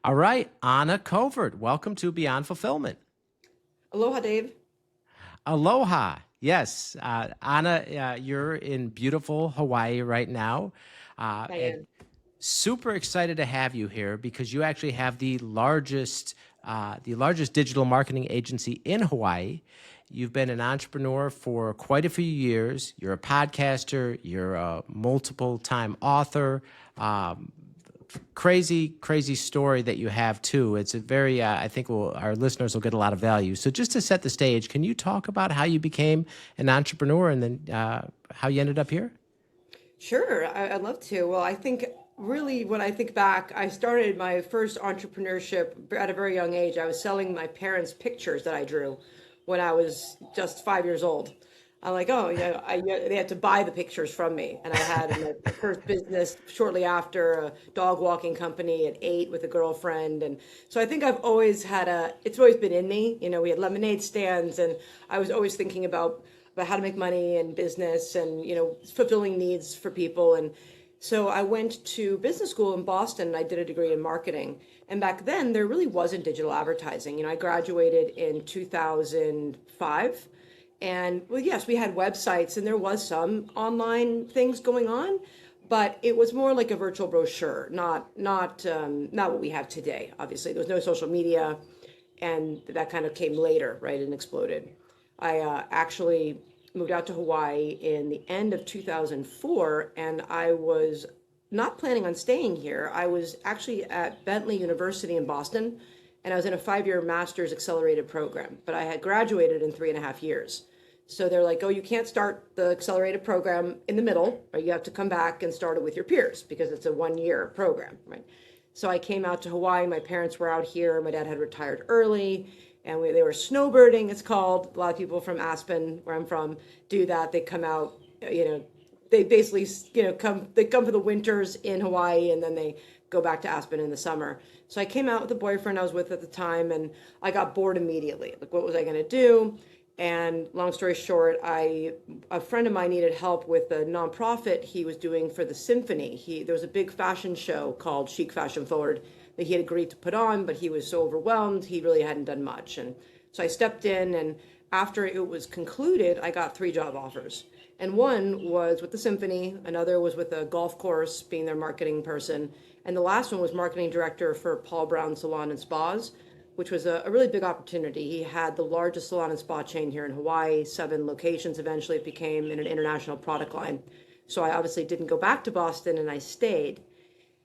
All right, Anna Covert, welcome to Beyond Fulfillment. Aloha, Dave. Aloha. Yes, Anna, you're in beautiful Hawaii right now. I And am. super excited to have you here because you actually have the largest digital marketing agency in Hawaii. You've been an entrepreneur for quite a few years. You're a podcaster. You're a multiple-time author. Crazy story that you have too. It's a very, I think our listeners will get a lot of value. So just to set the stage, can you talk about how you became an entrepreneur and then how you ended up here? Sure, I'd love to. Well, I think really when I think back, I started my first entrepreneurship at a very young age. I was selling my parents' pictures that I drew when I was just 5 years old. I'm like, oh, they had to buy the pictures from me. And I had my first business shortly after, a dog walking company at 8 with a girlfriend. And so I think it's always been in me. We had lemonade stands and I was always thinking about how to make money and business and, fulfilling needs for people. And so I went to business school in Boston and I did a degree in marketing. And back then there really wasn't digital advertising. I graduated in 2005. And well, yes, we had websites and there was some online things going on, but it was more like a virtual brochure, not what we have today. Obviously, there was no social media, and that kind of came later, right, and exploded. I actually moved out to Hawaii in the end of 2004, and I was not planning on staying here. I was actually at Bentley University in Boston, and I was in a 5-year master's accelerated program, but I had graduated in 3.5 years. So they're like, oh, you can't start the accelerated program in the middle, or you have to come back and start it with your peers because it's a 1-year program, right? So I came out to Hawaii. My parents were out here. My dad had retired early, and they were snowbirding, it's called. A lot of people from Aspen, where I'm from, do that. They come out, they basically, they come for the winters in Hawaii, and then they go back to Aspen in the summer. So I came out with a boyfriend I was with at the time, and I got bored immediately. Like, what was I going to do? And long story short, a friend of mine needed help with a nonprofit he was doing for the symphony. There was a big fashion show called Chic Fashion Forward that he had agreed to put on, but he was so overwhelmed, he really hadn't done much. And so I stepped in, and after it was concluded, I got 3 job offers. And one was with the symphony, another was with a golf course, being their marketing person, and the last one was marketing director for Paul Brown Salon and Spas, which was a really big opportunity. He had the largest salon and spa chain here in Hawaii, 7 locations. Eventually it became in an international product line. So I obviously didn't go back to Boston, and I stayed.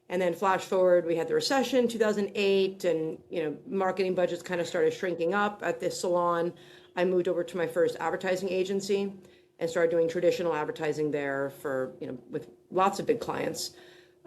And then flash forward, we had the recession, 2008, and marketing budgets kind of started shrinking up at this salon. I moved over to my first advertising agency and started doing traditional advertising there for, with lots of big clients.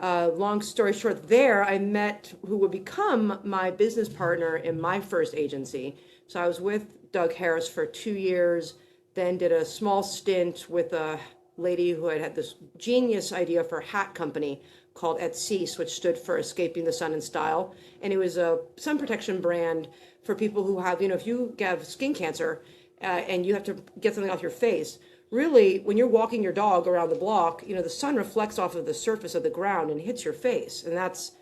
Long story short, there I met who would become my business partner in my first agency. So I was with Doug Harris for 2 years, then did a small stint with a lady who had this genius idea for a hat company called Etsis, which stood for Escaping the Sun in Style. And it was a sun protection brand for people who have, if you have skin cancer and you have to get something off your face, really, when you're walking your dog around the block, the sun reflects off of the surface of the ground and hits your face. And that's,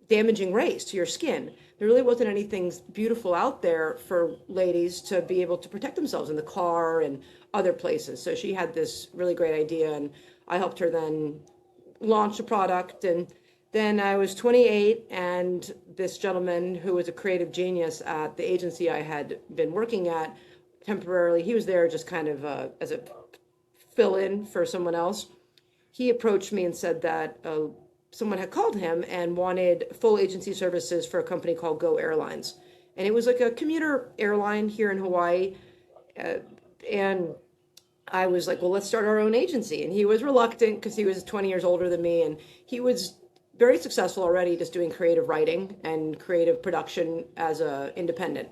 damaging rays to your skin. There really wasn't anything beautiful out there for ladies to be able to protect themselves in the car and other places. So she had this really great idea, and I helped her then launch a product. And then I was 28, and this gentleman who was a creative genius at the agency I had been working at temporarily, he was there just kind of as a fill in for someone else. He approached me and said that someone had called him and wanted full agency services for a company called Go Airlines. And it was like a commuter airline here in Hawaii. And I was like, well, let's start our own agency. And he was reluctant because he was 20 years older than me. And he was very successful already just doing creative writing and creative production as a independent.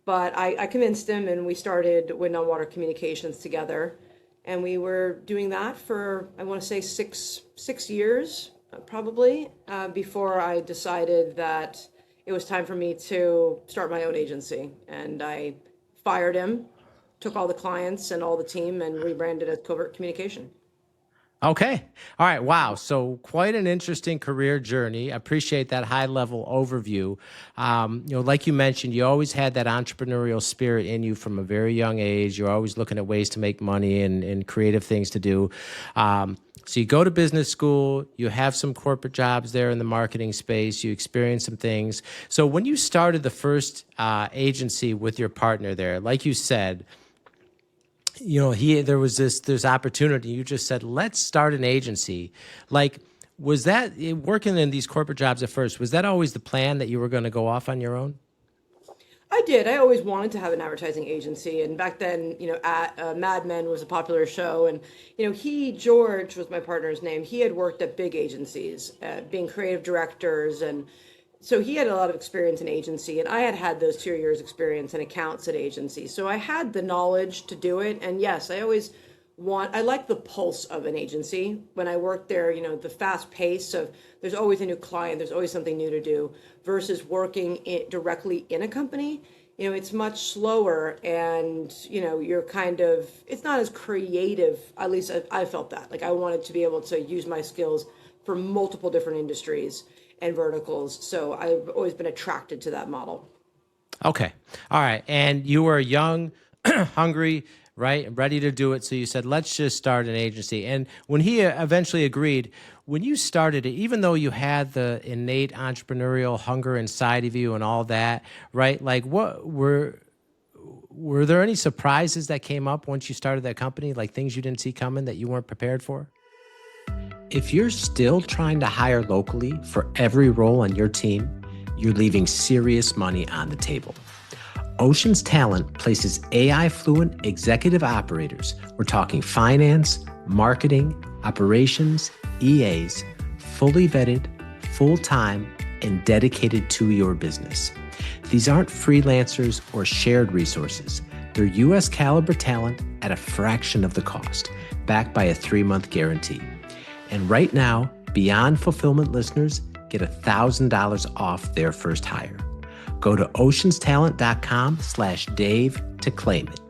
But I convinced him, and we started Wind on Water Communications together. And we were doing that for, I want to say, six years, probably, before I decided that it was time for me to start my own agency. And I fired him, took all the clients and all the team, and rebranded as Covert Communication. Okay. All right. Wow. So quite an interesting career journey. I appreciate that high level overview. Like you mentioned, you always had that entrepreneurial spirit in you from a very young age. You're always looking at ways to make money and creative things to do. So you go to business school, you have some corporate jobs there in the marketing space, you experience some things. So when you started the first agency with your partner there, like you said, there's opportunity. You just said, let's start an agency. Like, was that working in these corporate jobs at first? Was that always the plan that you were going to go off on your own? I did. I always wanted to have an advertising agency, and back then, Mad Men was a popular show, and George was my partner's name. He had worked at big agencies, being creative directors, and so he had a lot of experience in agency, and I had had those 2 years experience in accounts at agencies. So I had the knowledge to do it. And yes, I like the pulse of an agency. When I worked there, the fast pace of there's always a new client, there's always something new to do versus working directly in a company. It's much slower and, you're it's not as creative. At least I felt that. Like I wanted to be able to use my skills for multiple different industries and verticals. So I've always been attracted to that model. Okay. All right. And you were young, hungry, right? And ready to do it. So you said, let's just start an agency. And when he eventually agreed, when you started it, even though you had the innate entrepreneurial hunger inside of you and all that, right? Like were there any surprises that came up once you started that company? Like things you didn't see coming that you weren't prepared for? If you're still trying to hire locally for every role on your team, you're leaving serious money on the table. Ocean's Talent places AI fluent executive operators. We're talking finance, marketing, operations, EAs, fully vetted, full-time, and dedicated to your business. These aren't freelancers or shared resources. They're US caliber talent at a fraction of the cost, backed by a 3-month guarantee. And right now, Beyond Fulfillment listeners get $1,000 off their first hire. Go to oceanstalent.com/Dave to claim it.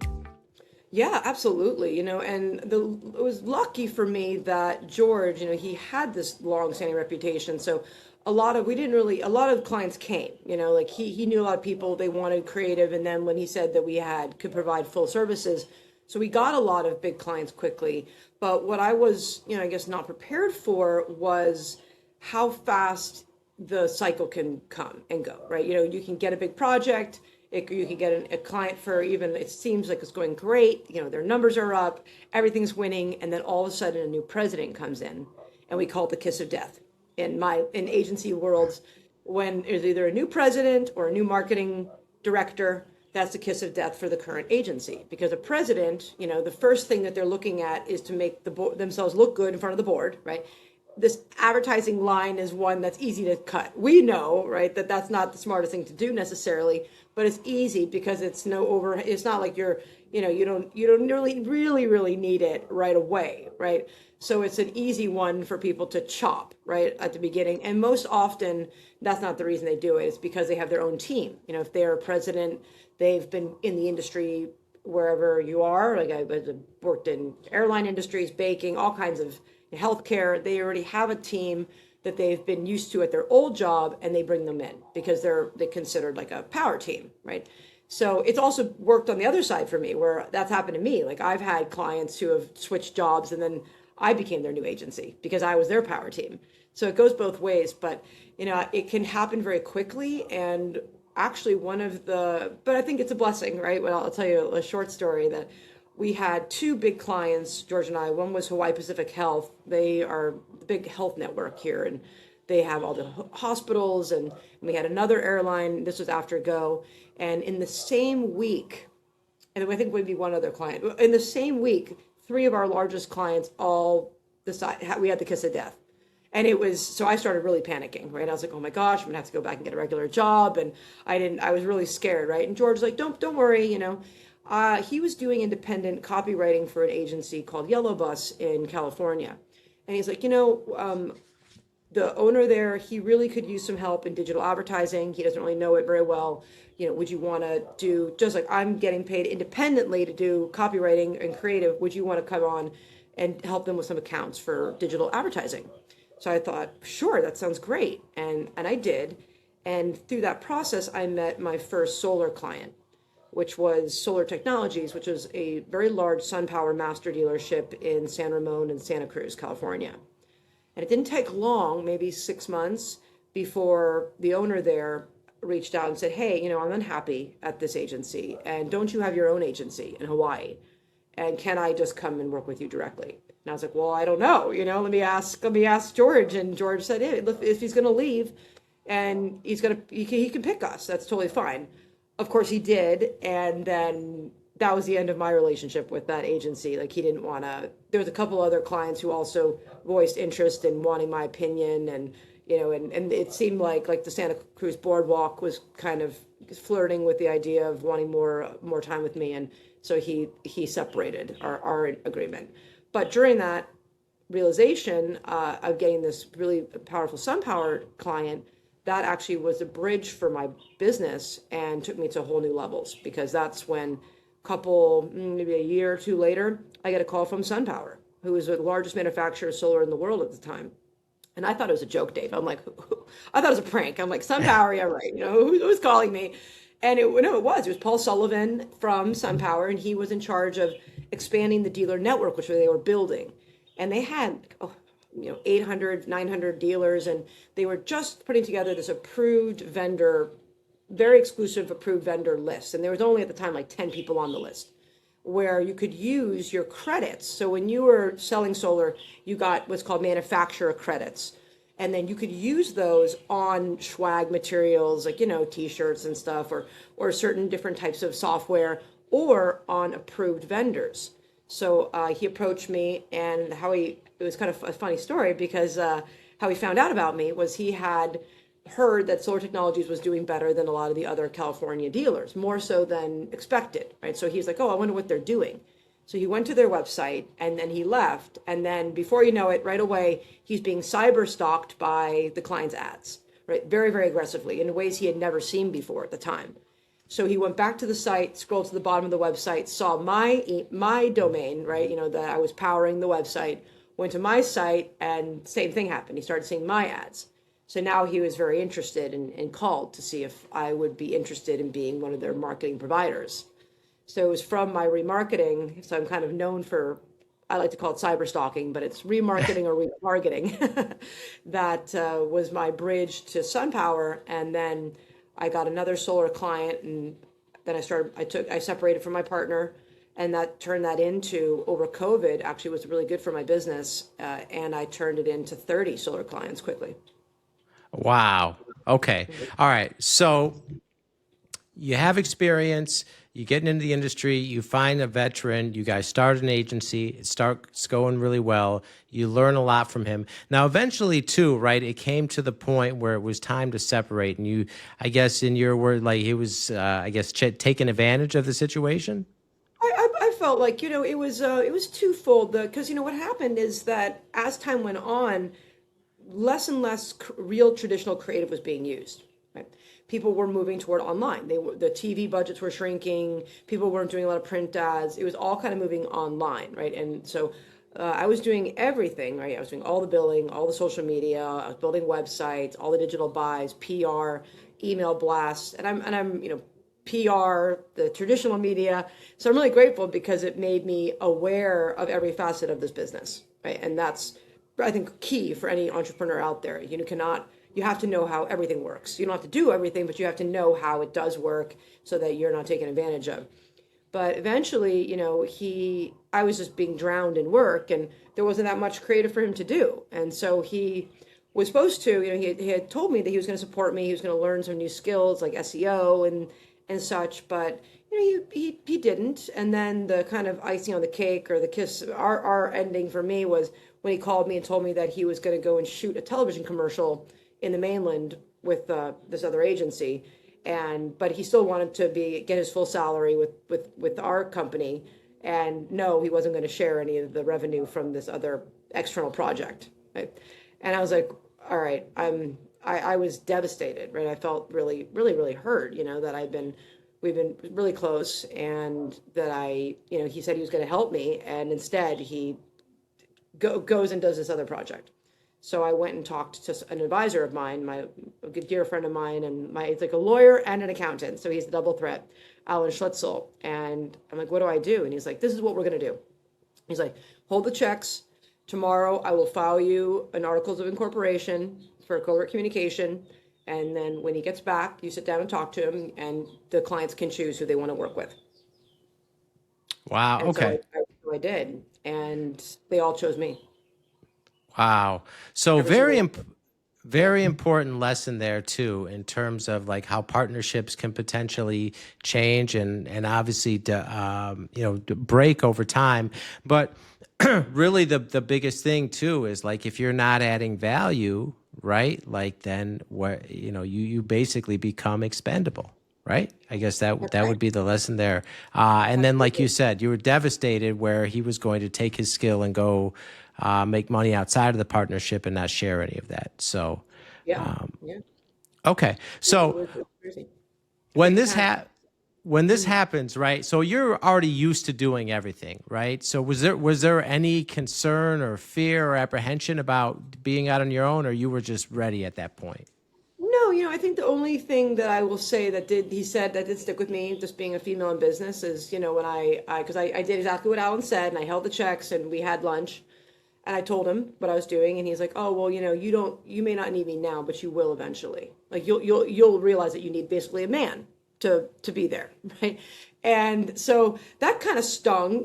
Yeah, absolutely. It was lucky for me that George, he had this long-standing reputation. So a lot of clients came, like he knew a lot of people, they wanted creative. And then when he said that could provide full services, so we got a lot of big clients quickly. But what I was, I guess not prepared for was how fast the cycle can come and go, right? You can get a big project, you can get a client for even, it seems like it's going great, their numbers are up, everything's winning, and then all of a sudden a new president comes in, and we call it the kiss of death. In agency worlds, when there's either a new president or a new marketing director, that's the kiss of death for the current agency. Because a president, the first thing that they're looking at is to make themselves look good in front of the board, right? This advertising line is one that's easy to cut. We know, right, that that's not the smartest thing to do necessarily, but it's easy because it's it's not like you don't really need it right away, right? So it's an easy one for people to chop right at the beginning. And most often that's not the reason they do it. It's because they have their own team. If they're a president, they've been in the industry wherever you are. Like I worked in airline industries, baking, all kinds of healthcare. They already have a team that they've been used to at their old job, and they bring them in because they're considered like a power team, right? So it's also worked on the other side for me, where that's happened to me. Like I've had clients who have switched jobs, and then I became their new agency because I was their power team. So it goes both ways, but it can happen very quickly. And actually but I think it's a blessing, right? Well, I'll tell you a short story that we had 2 big clients, George and I. One was Hawaii Pacific Health. They are the big health network here, and they have all the hospitals. And we had another airline. This was after Go. And in the same week, and I think maybe one other client, in the same week, 3 of our largest clients all decided we had the kiss of death. And so I started really panicking, right? I was like, oh my gosh, I'm gonna have to go back and get a regular job. And I was really scared, right? And George's like, don't worry, he was doing independent copywriting for an agency called Yellow Bus in California. And he's like, the owner there, he really could use some help in digital advertising. He doesn't really know it very well. Would you want to do, just like I'm getting paid independently to do copywriting and creative, would you want to come on and help them with some accounts for digital advertising. So I thought, sure, that sounds great. And I did. And through that process, I met my first solar client, which was Solar Technologies, which was a very large SunPower master dealership in San Ramon and Santa Cruz, California. And it didn't take long, maybe 6 months, before the owner there reached out and said, hey, I'm unhappy at this agency. And don't you have your own agency in Hawaii? And can I just come and work with you directly? And I was like, well, I don't know. Let me ask George. And George said, hey, if he's going to leave and he can pick us, that's totally fine. Of course he did. And then that was the end of my relationship with that agency. Like, he didn't want to, there was a couple other clients who also voiced interest in wanting my opinion. And, and it seemed like the Santa Cruz Boardwalk was kind of flirting with the idea of wanting more time with me. And so he separated our agreement. But during that realization of getting this really powerful SunPower client, that actually was a bridge for my business and took me to whole new levels, because that's when maybe a year or two later, I get a call from SunPower, who was the largest manufacturer of solar in the world at the time. And I thought it was a joke, Dave. I'm like, I thought it was a prank. I'm like, SunPower, yeah, right. Who's calling me? And it was Paul Sullivan from SunPower, and he was in charge of expanding the dealer network, which they were building. And they had, 800, 900 dealers, and they were just putting together this approved vendor, very exclusive approved vendor list. And there was only at the time like 10 people on the list, where you could use your credits. So when you were selling solar, you got what's called manufacturer credits. And then you could use those on swag materials, like, t-shirts and stuff, or certain different types of software, or on approved vendors. So he approached me, and it was kind of a funny story, because how he found out about me was he had heard that Solar Technologies was doing better than a lot of the other California dealers, more so than expected, right? So he's like, oh, I wonder what they're doing. So he went to their website, and then he left. And then before you know it, right away, he's being cyber stalked by the client's ads, right? Very, very aggressively, in ways he had never seen before at the time. So he went back to the site, scrolled to the bottom of the website, saw my domain, right? That I was powering the website, went to my site, and same thing happened. He started seeing my ads. So now he was very interested and called to see if I would be interested in being one of their marketing providers. So it was from my remarketing. So I'm kind of known for, I like to call it cyber stalking, but it's remarketing or retargeting. That was my bridge to SunPower. And then I got another solar client, and then I separated from my partner, and that turned that into, over COVID, actually was really good for my business. And I turned it into 30 solar clients quickly. Wow. Okay. All right. So you have experience, you're getting into the industry, you find a veteran, you guys start an agency, it starts going really well, you learn a lot from him. Now, eventually too, right, it came to the point where it was time to separate, and you, I guess in your word, like he was, taking advantage of the situation? I felt like, it was twofold, because, what happened is that as time went on, less and less real traditional creative was being used. Right? People were moving toward online. The TV budgets were shrinking. People weren't doing a lot of print ads. It was all kind of moving online, right? And so I was doing everything, right? I was doing all the billing, all the social media. I was building websites, all the digital buys, PR, email blasts, and I'm PR, the traditional media. So I'm really grateful, because it made me aware of every facet of this business, right? And that's, I think, key for any entrepreneur out there. You have to know how everything works. You don't have to do everything, but you have to know how it does work so that you're not taken advantage of. But eventually, I was just being drowned in work, and there wasn't that much creative for him to do. And so he was supposed to, he had told me that he was going to support me. He was going to learn some new skills like SEO and such, but he didn't. And then the kind of icing on the cake, or the kiss, our ending for me, was when he called me and told me that he was going to go and shoot a television commercial in the mainland with this other agency, but he still wanted to get his full salary with our company, and no, he wasn't going to share any of the revenue from this other external project. Right? And I was like, all right, I was devastated, right? I felt really, really, really hurt, that we've been really close, and that he said he was going to help me, and instead he goes and does this other project. So I went and talked to an advisor of mine, a good dear friend of mine, and it's like a lawyer and an accountant. So he's the double threat, Alan Schlitzel. And I'm like, what do I do? And he's like, this is what we're going to do. He's like, hold the checks. Tomorrow I will file you an articles of incorporation for covert communication. And then when he gets back, you sit down and talk to him, and the clients can choose who they want to work with. Wow. And so Okay. I did. And they all chose me. Wow. So Every single one. Yeah. very important lesson there too, in terms of like how partnerships can potentially change and obviously break over time. But really the biggest thing too is like if you're not adding value, right? Like then what you basically become expendable. Right. I guess That's that right. would be the lesson there. And then, like you Absolutely. said, you were devastated where he was going to take his skill and go make money outside of the partnership and not share any of that. So, Yeah. Yeah. okay. So It was crazy. A when big this attack. when this Mhm. happens, right? So you're already used to doing everything, right? So was there any concern or fear or apprehension about being out on your own, or you were just ready at that point? No, I think the only thing that I will say he said that did stick with me, just being a female in business, is, when because I did exactly what Alan said, and I held the checks and we had lunch, and I told him what I was doing, and he's like, oh, well, you may not need me now, but you will eventually. Like you'll realize that you need basically a man to be there, right? And so that kind of stung,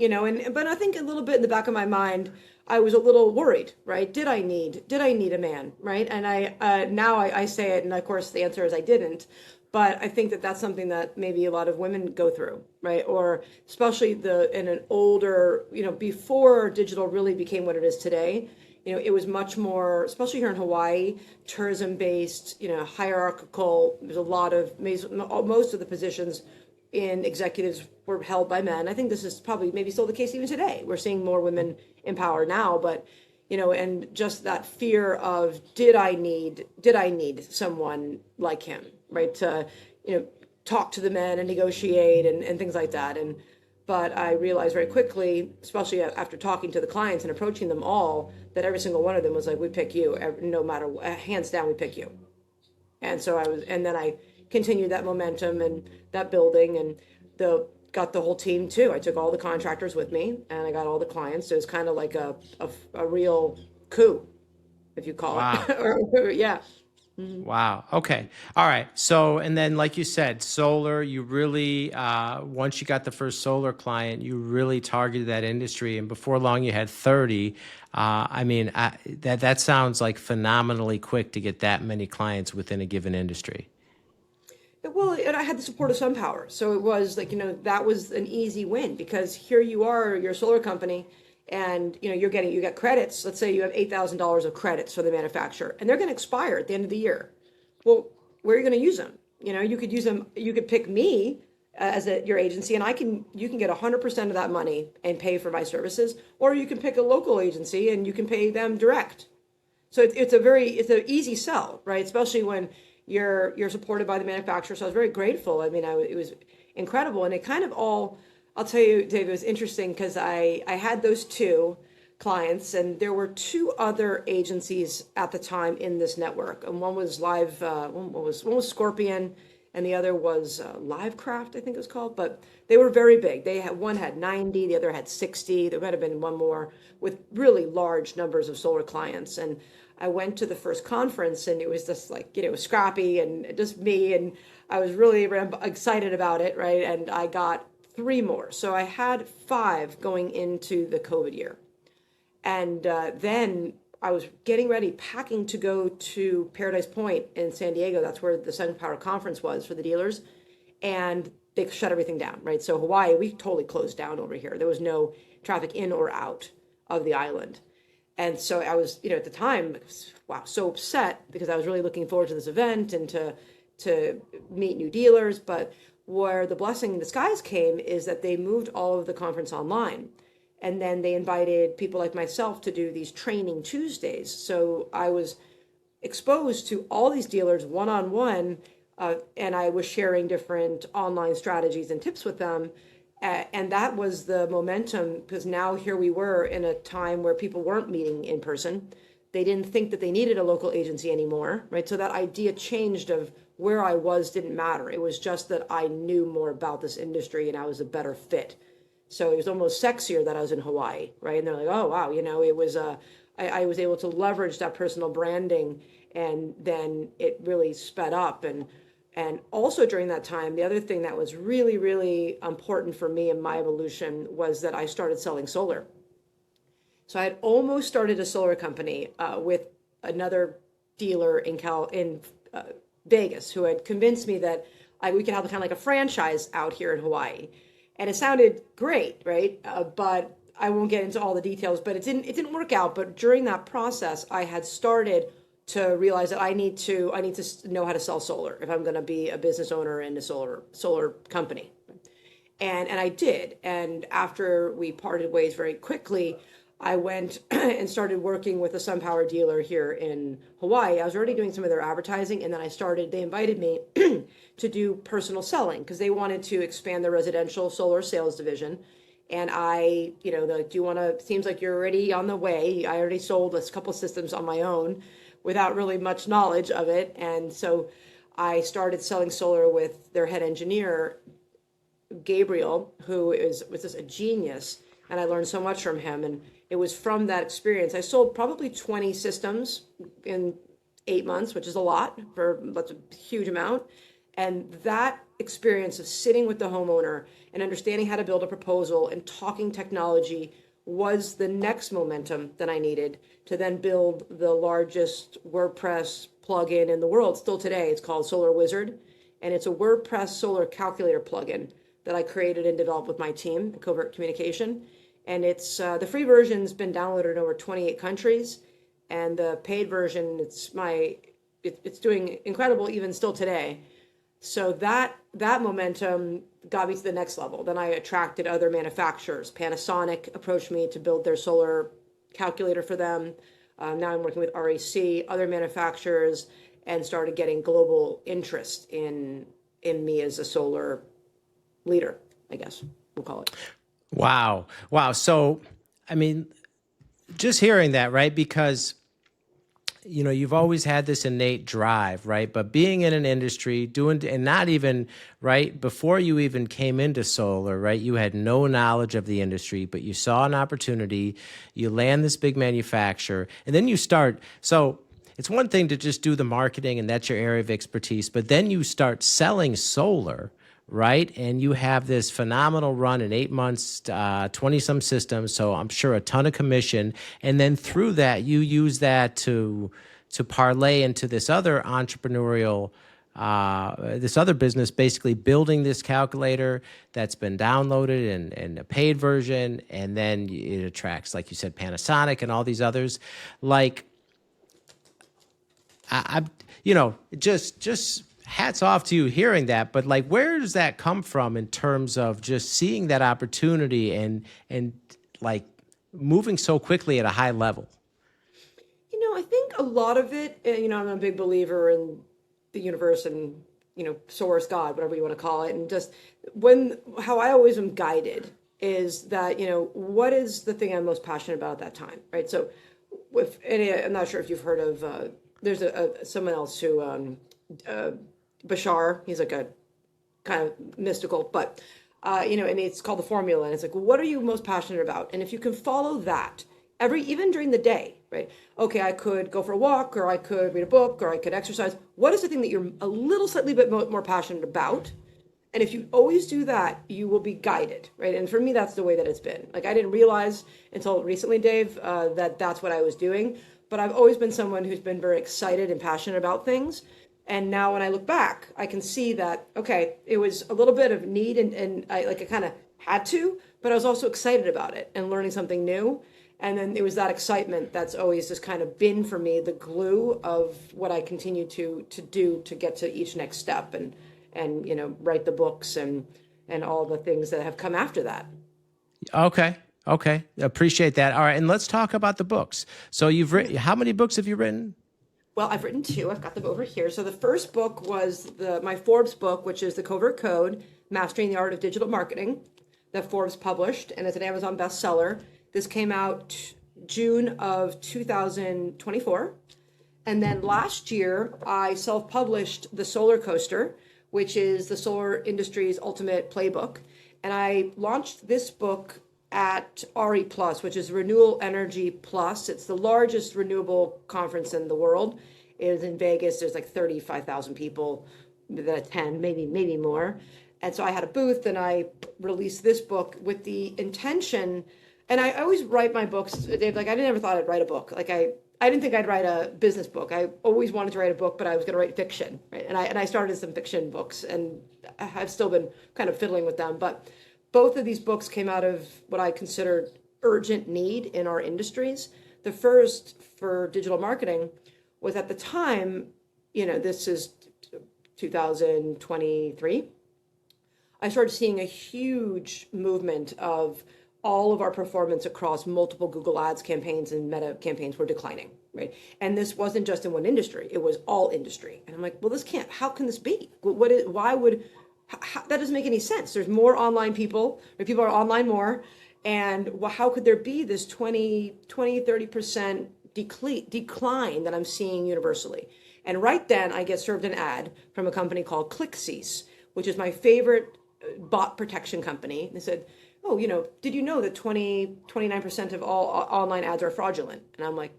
but I think a little bit in the back of my mind, I was a little worried, right? Did I need a man, right? And now I say it, and of course the answer is I didn't. But I think that that's something that maybe a lot of women go through, right? Or especially in an older, before digital really became what it is today. It was much more, especially here in Hawaii, tourism based, hierarchical. There's a lot of, most of the positions in executives were held by men. I think this is probably maybe still the case even today. We're seeing more women in power now, but and just that fear of did I need someone like him, right? To, talk to the men and negotiate and things like that. But I realized very quickly, especially after talking to the clients and approaching them all, that every single one of them was like, we pick you, no matter what, hands down, we pick you. And then I continued that momentum and that building, and got the whole team too. I took all the contractors with me, and I got all the clients. So it was kind of like a real coup, if you call it. Wow. Yeah. Mhm. Wow. Okay. All right. So, and then, like you said, solar, you really, once you got the first solar client, you really targeted that industry. And before long, you had 30. That sounds like phenomenally quick to get that many clients within a given industry. Well, and I had the support of SunPower. So it was like, that was an easy win, because here you are, you're a solar company, and you get credits. Let's say you have $8,000 of credits for the manufacturer, and they're going to expire at the end of the year. Well, where are you going to use them? You could use them, you could pick me as your agency, and you can get 100% of that money and pay for my services, or you can pick a local agency and you can pay them direct. So it's an easy sell, right? Especially when you're supported by the manufacturer. So I was very grateful. I mean, it was incredible, and it kind of all. I'll tell you, Dave, it was interesting because I had those two clients, and there were two other agencies at the time in this network, and one was Live, one was Scorpion, and the other was Livecraft, I think it was called. But they were very big. One had 90, the other had 60. There might have been one more with really large numbers of solar clients. And I went to the first conference, and it was just like, scrappy and just me. And I was really excited about it, right? And I got three more. So I had five going into the COVID year. And then I was getting ready, packing to go to Paradise Point in San Diego. That's where the Sun Power Conference was for the dealers. And they shut everything down, right? So Hawaii, we totally closed down over here. There was no traffic in or out of the island. And so I was, at the time, wow, so upset, because I was really looking forward to this event and to meet new dealers. But where the blessing in disguise came is that they moved all of the conference online. And then they invited people like myself to do these training Tuesdays. So I was exposed to all these dealers one on one, and I was sharing different online strategies and tips with them. And that was the momentum, because now here we were in a time where people weren't meeting in person. They didn't think that they needed a local agency anymore, right? So that idea changed of where I was didn't matter. It was just that I knew more about this industry and I was a better fit. So it was almost sexier that I was in Hawaii, right? And they're like, oh, wow, it was, I was able to leverage that personal branding, and then it really sped up. And also during that time, the other thing that was really, really important for me in my evolution was that I started selling solar. So I had almost started a solar company with another dealer in Vegas, who had convinced me that we could have kind of like a franchise out here in Hawaii, and it sounded great, right? But I won't get into all the details. But it didn't work out. But during that process, I had started to realize that I need to know how to sell solar if I'm going to be a business owner in a solar company. And I did. And after we parted ways very quickly, I went and started working with a SunPower dealer here in Hawaii. I was already doing some of their advertising, and then they invited me to do personal selling, because they wanted to expand their residential solar sales division. And they're like, do you want to, seems like you're already on the way. I already sold a couple systems on my own without really much knowledge of it. And so I started selling solar with their head engineer, Gabriel, who was just a genius. And I learned so much from him. And it was from that experience. I sold probably 20 systems in 8 months, which is a lot, that's a huge amount. And that experience of sitting with the homeowner and understanding how to build a proposal and talking technology was the next momentum that I needed to then build the largest WordPress plugin in the world still today. It's called Solar Wizard, and it's a WordPress solar calculator plugin that I created and developed with my team, Covert Communication. And it's the free version's been downloaded in over 28 countries, and the paid version, it's doing incredible even still today. So that momentum got me to the next level. Then I attracted other manufacturers. Panasonic approached me to build their solar calculator for them. Now I'm working with RAC, other manufacturers, and started getting global interest in me as a solar leader, I guess we'll call it. Wow. So, I mean, just hearing that, right? Because you've always had this innate drive, right? But being in an industry, and not even, right, before you even came into solar, right, you had no knowledge of the industry, but you saw an opportunity, you land this big manufacturer, and then you start. So it's one thing to just do the marketing, and that's your area of expertise, but then you start selling solar, right? And you have this phenomenal run in 8 months, 20 some systems. So I'm sure a ton of commission. And then through that, you use that to parlay into this other entrepreneurial, this other business, basically building this calculator that's been downloaded and a paid version. And then it attracts, like you said, Panasonic and all these others. Like, just hats off to you hearing that, but like, where does that come from in terms of just seeing that opportunity and like moving so quickly at a high level? I think a lot of it, I'm a big believer in the universe and, source, God, whatever you want to call it. And just how I always am guided is that, what is the thing I'm most passionate about at that time, right? So I'm not sure if you've heard of, there's someone else who, Bashar, he's like a kind of mystical, but, and it's called the formula. And it's like, well, what are you most passionate about? And if you can follow that even during the day, right? Okay, I could go for a walk, or I could read a book, or I could exercise. What is the thing that you're a little slightly bit more passionate about? And if you always do that, you will be guided, right? And for me, that's the way that it's been. Like, I didn't realize until recently, Dave, that that's what I was doing. But I've always been someone who's been very excited and passionate about things. And now when I look back, I can see that, okay, it was a little bit of need, and I kind of had to, but I was also excited about it and learning something new. And then it was that excitement that's always just kind of been for me the glue of what I continue to do to get to each next step and write the books and all the things that have come after that. Okay. Appreciate that. All right. And let's talk about the books. So you've written, how many books have you written? Well, I've written 2. I've got them over here. So the first book was my Forbes book, which is The Covert Code, Mastering the Art of Digital Marketing. that Forbes published, and it's an Amazon bestseller. This came out June of 2024. And then last year, I self-published The Solar Coaster, which is the solar industry's ultimate playbook. And I launched this book at RE Plus, which is Renewable Energy Plus. It's the largest renewable conference in the world. It is in Vegas. There's like 35,000 people that attend, maybe more. And so I had a booth and I released this book with the intention, and I always write my books, Dave, like I never thought I'd write a book. Like I didn't think I'd write a business book. I always wanted to write a book, but I was going to write fiction, right? And I started some fiction books, and I've still been kind of fiddling with them. But both of these books came out of what I considered urgent need in our industries. The first, for digital marketing, was at the time, this is 2023. I started seeing a huge movement of all of our performance across multiple Google Ads campaigns and Meta campaigns were declining, right? And this wasn't just in one industry, it was all industry. And I'm like, well, how can this be? That doesn't make any sense. There's more online people, or people are online more. And how could there be this 30% decline that I'm seeing universally? And right then I get served an ad from a company called ClickCease, which is my favorite bot protection company. They said, oh, did you know that 29% of all online ads are fraudulent? And I'm like,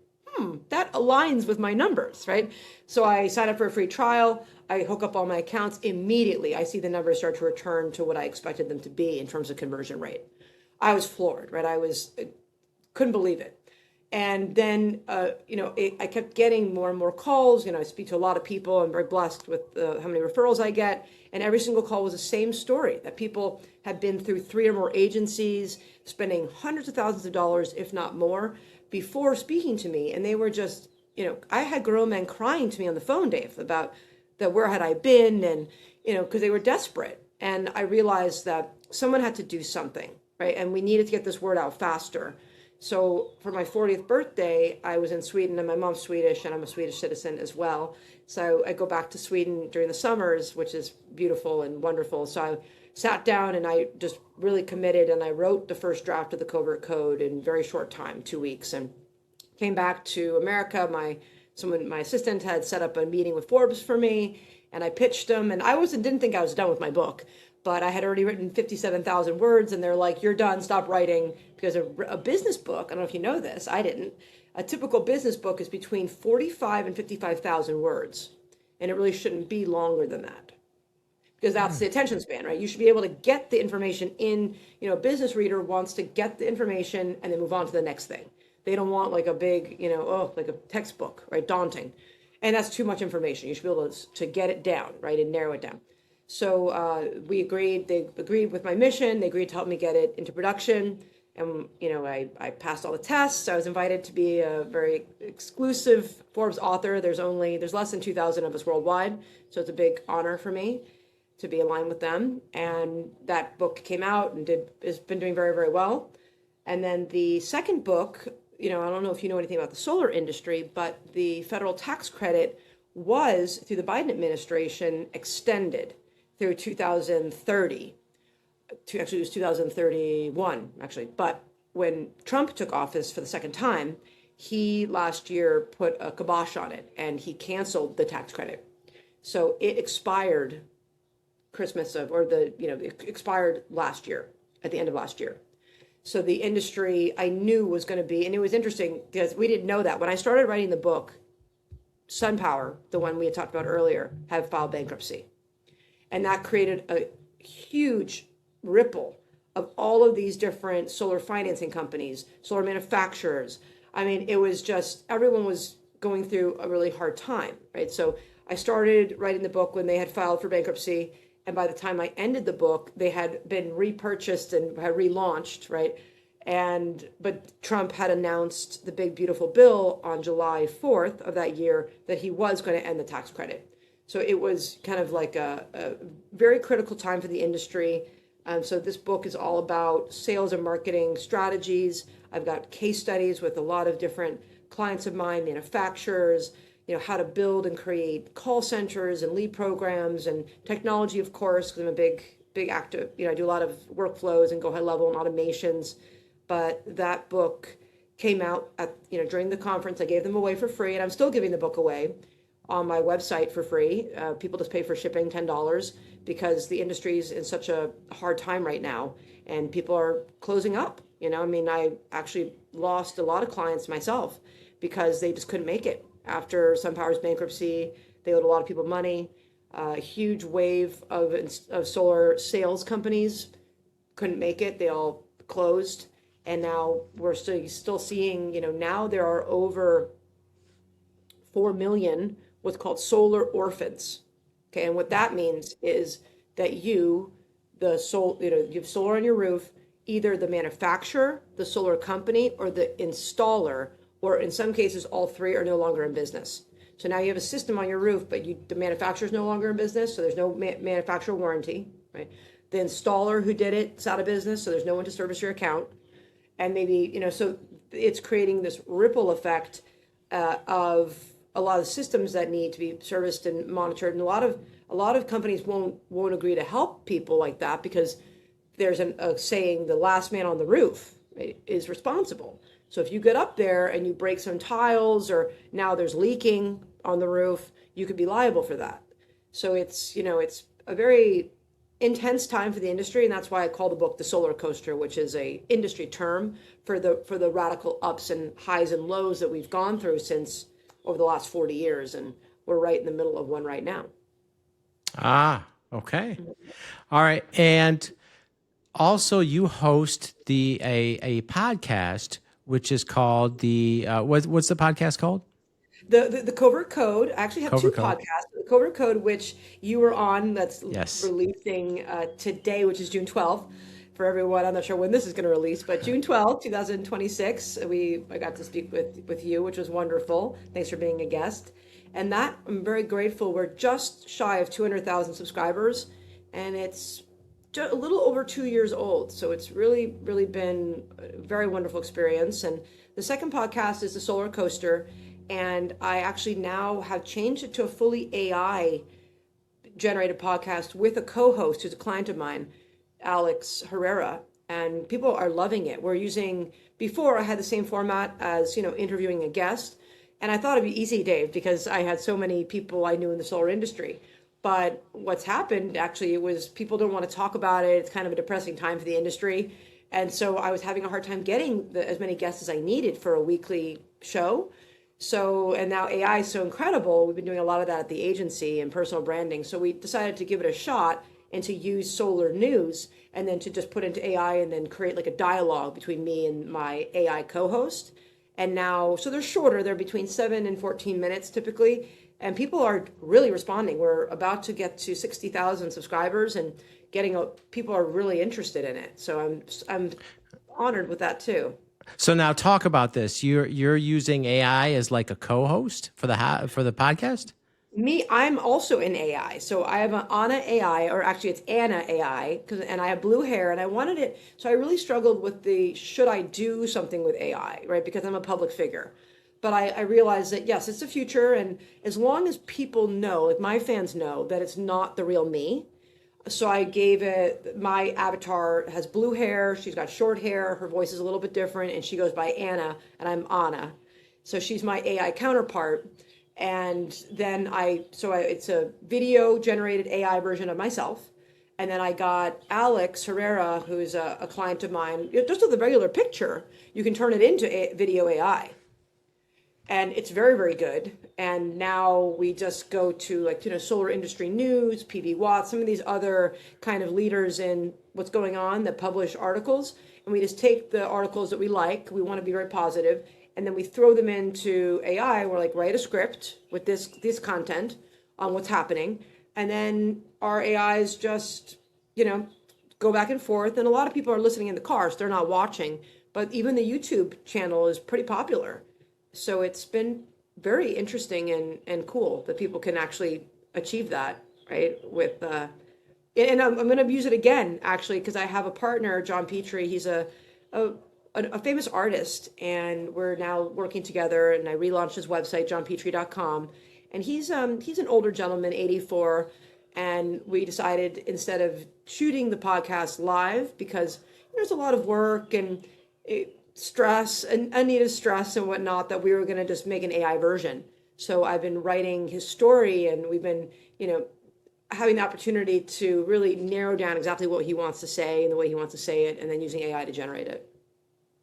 that aligns with my numbers, right? So I sign up for a free trial. I hook up all my accounts. Immediately, I see the numbers start to return to what I expected them to be in terms of conversion rate. I was floored, right? Couldn't believe it. And then, I kept getting more and more calls. I speak to a lot of people. I'm very blessed with how many referrals I get. And every single call was the same story, that people had been through 3 or more agencies, spending hundreds of thousands of dollars, if not more, before speaking to me. And they were just, I had grown men crying to me on the phone, Dave, about where had I been, and, because they were desperate. And I realized that someone had to do something, right? And we needed to get this word out faster. So for my 40th birthday, I was in Sweden, and my mom's Swedish, and I'm a Swedish citizen as well. So I go back to Sweden during the summers, which is beautiful and wonderful. So I sat down and I just really committed, and I wrote the first draft of the Covert Code in very short time, 2 weeks, and came back to America. My assistant had set up a meeting with Forbes for me, and I pitched them, and didn't think I was done with my book. But I had already written 57,000 words, and they're like, you're done, stop writing. Because a business book, I don't know if you know this, I didn't. A typical business book is between 45 and 55,000 words. And it really shouldn't be longer than that. Because that's the attention span, right? You should be able to get the information in, a business reader wants to get the information and then move on to the next thing. They don't want like a big, like a textbook, right? Daunting. And that's too much information. You should be able to get it down, right? And narrow it down. So we agreed, they agreed with my mission. They agreed to help me get it into production. And, I passed all the tests. I was invited to be a very exclusive Forbes author. There's less than 2,000 of us worldwide. So it's a big honor for me to be aligned with them. And that book came out and has been doing very, very well. And then the second book, I don't know if you know anything about the solar industry, but the federal tax credit was, through the Biden administration, extended through 2030. Actually, it was 2031, actually. But when Trump took office for the second time, he last year put a kibosh on it, and he canceled the tax credit. So it expired it expired last year, at the end of last year. So the industry I knew was going to be, and it was interesting because we didn't know that. When I started writing the book, SunPower, the one we had talked about earlier, had filed bankruptcy. And that created a huge ripple of all of these different solar financing companies, solar manufacturers. I mean, it was just, everyone was going through a really hard time, right? So I started writing the book when they had filed for bankruptcy. And by the time I ended the book, they had been repurchased and had relaunched, right? But Trump had announced the big, beautiful bill on July 4th of that year that he was going to end the tax credit. So it was kind of like a very critical time for the industry. So this book is all about sales and marketing strategies. I've got case studies with a lot of different clients of mine, manufacturers, how to build and create call centers and lead programs, and technology, of course, because I'm a big big active, I do a lot of workflows and go high level and automations. But that book came out at, during the conference. I gave them away for free, and I'm still giving the book away on my website for free. People just pay for shipping, $10, because the industry is in such a hard time right now, and people are closing up. I actually lost a lot of clients myself because they just couldn't make it after SunPower's bankruptcy. They owed a lot of people money. A huge wave of solar sales companies couldn't make it. They all closed. And now we're still seeing, now there are over 4 million what's called solar orphans. Okay. And what that means is that you have solar on your roof, either the manufacturer, the solar company, or the installer, or in some cases, all three are no longer in business. So now you have a system on your roof, but the manufacturer is no longer in business, so there's no manufacturer warranty, right? The installer who did it is out of business, so there's no one to service your account. And maybe, so it's creating this ripple effect of a lot of systems that need to be serviced and monitored. And a lot of companies won't agree to help people like that, because there's a saying, the last man on the roof, right, is responsible. So if you get up there and you break some tiles, or now there's leaking on the roof, you could be liable for that. So it's a very intense time for the industry, and that's why I call the book The Solar Coaster, which is a industry term for the radical ups and highs and lows that we've gone through since over the last 40 years, and we're right in the middle of one right now. Ah, okay. All right. And also you host a podcast, which is called what's the podcast called? The Covert Code. I actually have two podcasts. The Covert Code, which you were on, that's releasing today, which is June 12th. For everyone, I'm not sure when this is going to release, but June 12th, 2026, I got to speak with you, which was wonderful. Thanks for being a guest. And that, I'm very grateful. We're just shy of 200,000 subscribers, and it's just a little over 2 years old. So it's really, really been a very wonderful experience. And the second podcast is The Solar Coaster. And I actually now have changed it to a fully AI generated podcast with a co-host who's a client of mine, Alex Herrera, and people are loving it. Before I had the same format as, interviewing a guest, and I thought it'd be easy, Dave, because I had so many people I knew in the solar industry. But what's happened actually was people don't want to talk about it. It's kind of a depressing time for the industry. And so I was having a hard time getting as many guests as I needed for a weekly show. So, and now AI is so incredible. We've been doing a lot of that at the agency and personal branding. So we decided to give it a shot and to use solar news, and then to just put into AI and then create like a dialogue between me and my AI co-host. And now, so they're shorter. They're between 7 and 14 minutes typically. And people are really responding. We're about to get to 60,000 subscribers, and people are really interested in it. So I'm honored with that too. So now talk about this. You're using AI as like a co-host for the podcast? I'm also in AI. So I have an Anna AI, or actually it's Anna AI, and I have blue hair, and I wanted it. So I really struggled with should I do something with AI, right? Because I'm a public figure. But I realized that, yes, it's the future. And as long as people know, like my fans know, that it's not the real me. So I gave it, my avatar has blue hair. She's got short hair. Her voice is a little bit different. And she goes by Anna, and I'm Anna. So she's my AI counterpart. And then it's a video generated AI version of myself. And then I got Alex Herrera, who's a client of mine, just with a regular picture, you can turn it into video AI. And it's very, very good. And now we just go to solar industry news, PV Watts, some of these other kind of leaders in what's going on that publish articles. And we just take the articles that we like. We want to be very positive. And then we throw them into AI. We're like, write a script with this content on what's happening. And then our AIs just, go back and forth. And a lot of people are listening in the car, so they're not watching. But even the YouTube channel is pretty popular. So it's been very interesting and cool that people can actually achieve that, right? And I'm going to use it again, actually, because I have a partner, John Petrie. He's a famous artist, and we're now working together. And I relaunched his website, johnpetrie.com. And he's an older gentleman, 84, And we decided, instead of shooting the podcast live, because there's a lot of work and stress and unneeded stress and whatnot, that we were going to just make an AI version. So I've been writing his story, and we've been, having the opportunity to really narrow down exactly what he wants to say and the way he wants to say it, and then using AI to generate it.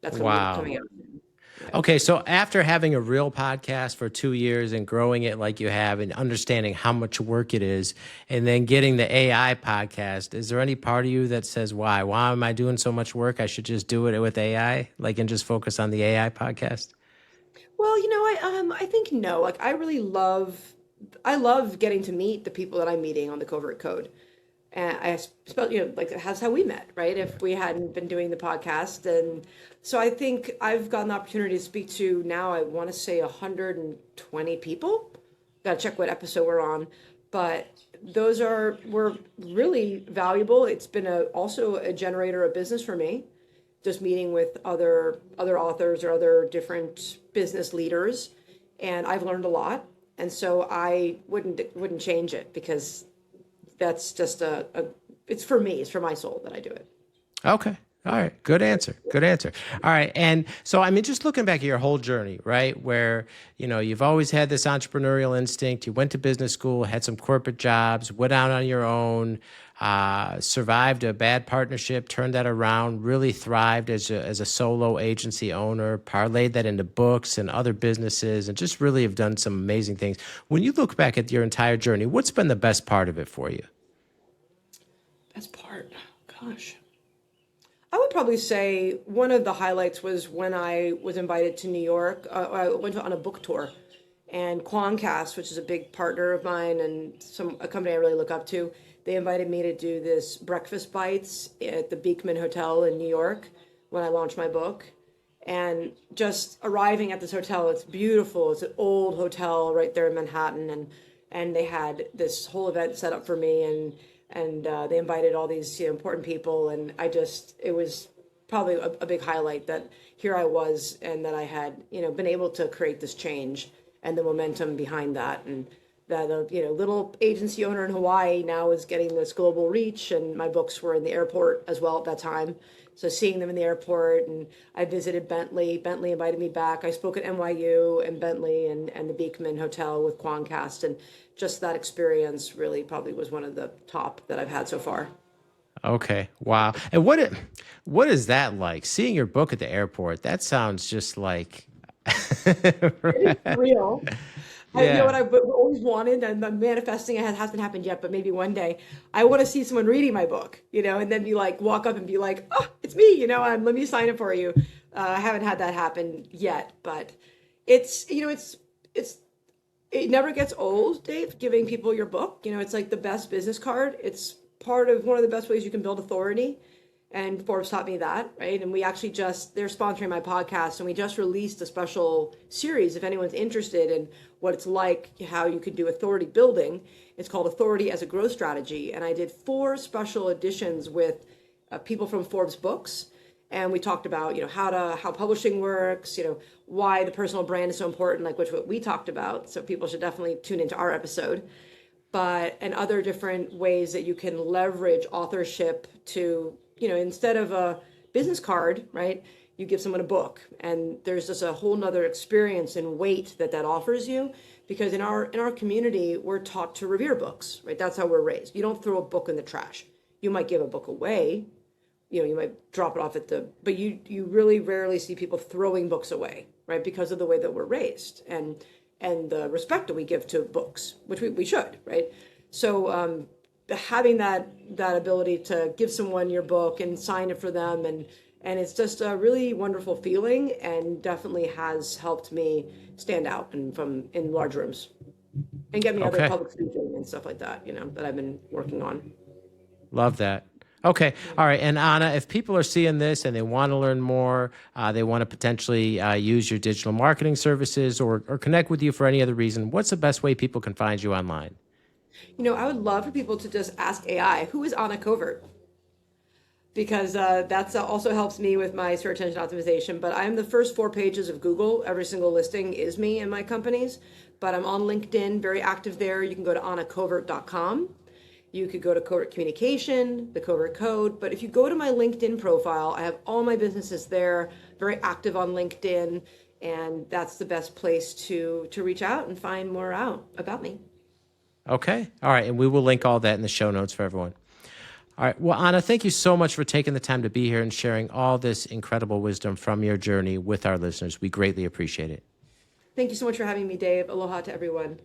That's going to be coming Wow. out. Yeah. Okay, so after having a real podcast for 2 years and growing it like you have and understanding how much work it is, and then getting the AI podcast, is there any part of you that says, why? Why am I doing so much work? I should just do it with AI, like, and just focus on the AI podcast? Well, I think no. Like, I love getting to meet the people that I'm meeting on the Covert Code. And I suppose, like, that's how we met, right? If we hadn't been doing the podcast. And so I think I've gotten the opportunity to speak to, now I want to say 120 people. Got to check what episode we're on. But were really valuable. It's been also a generator of business for me, just meeting with other authors or other different business leaders. And I've learned a lot. And so I wouldn't change it, because that's just it's for me, it's for my soul that I do it. Okay. All right. Good answer. Good answer. All right. And so, I mean, just looking back at your whole journey, right, where, you've always had this entrepreneurial instinct. You went to business school, had some corporate jobs, went out on your own, survived a bad partnership, turned that around, really thrived as a solo agency owner, parlayed that into books and other businesses, and just really have done some amazing things. When you look back at your entire journey, what's been the best part of it for you? Best part, gosh. I would probably say one of the highlights was when I was invited to New York. I went on a book tour, and Quoncast, which is a big partner of mine and a company I really look up to, they invited me to do this breakfast bites at the Beekman Hotel in New York when I launched my book. And just arriving at this hotel, it's beautiful. It's an old hotel right there in Manhattan, and they had this whole event set up for me, and they invited all these important people, and it was probably a big highlight that here I was, and that I had been able to create this change and the momentum behind that, and that little agency owner in Hawaii now is getting this global reach, and my books were in the airport as well at that time. So seeing them in the airport, and I visited Bentley. Bentley invited me back. I spoke at NYU and Bentley and the Beekman Hotel with Quoncast, and just that experience really probably was one of the top that I've had so far. Okay. Wow. And what is that like? Seeing your book at the airport? That sounds just like It is real. yeah. What I've always wanted, and I'm manifesting, it hasn't happened yet, but maybe one day, I want to see someone reading my book, and then be like, walk up and be like, oh, it's me, let me sign it for you. I haven't had that happen yet, but it never gets old, Dave, giving people your book. It's like the best business card. It's part of one of the best ways you can build authority. And Forbes taught me that, right? And they're sponsoring my podcast, and we just released a special series. If anyone's interested in what it's like, how you could do authority building, it's called Authority as a Growth Strategy. And I did 4 special editions with people from Forbes Books. And we talked about, how publishing works, why the personal brand is so important, like what we talked about. So people should definitely tune into our episode. And other different ways that you can leverage authorship to, instead of a business card, right, you give someone a book, and there's just a whole nother experience and weight that offers you, because in our community, we're taught to revere books, right? That's how we're raised. You don't throw a book in the trash. You might give a book away, you might drop it off but you really rarely see people throwing books away, right? Because of the way that we're raised and the respect that we give to books, which we should, right? So having that ability to give someone your book and sign it for them, and it's just a really wonderful feeling, and definitely has helped me stand out in large rooms and get me other public speaking and stuff like that, that I've been working on. Love that. Okay. All right. And Anna, if people are seeing this and they want to learn more, they want to potentially use your digital marketing services or connect with you for any other reason, what's the best way people can find you online? I would love for people to just ask AI, who is Anna Covert? Because that's also helps me with my search engine optimization. But I'm the first 4 pages of Google. Every single listing is me and my companies. But I'm on LinkedIn, very active there. You can go to annacovert.com. You could go to Covert Communication, the Covert Code. But if you go to my LinkedIn profile, I have all my businesses there, very active on LinkedIn. And that's the best place to reach out and find more out about me. Okay. All right. And we will link all that in the show notes for everyone. All right. Well, Anna, thank you so much for taking the time to be here and sharing all this incredible wisdom from your journey with our listeners. We greatly appreciate it. Thank you so much for having me, Dave. Aloha to everyone.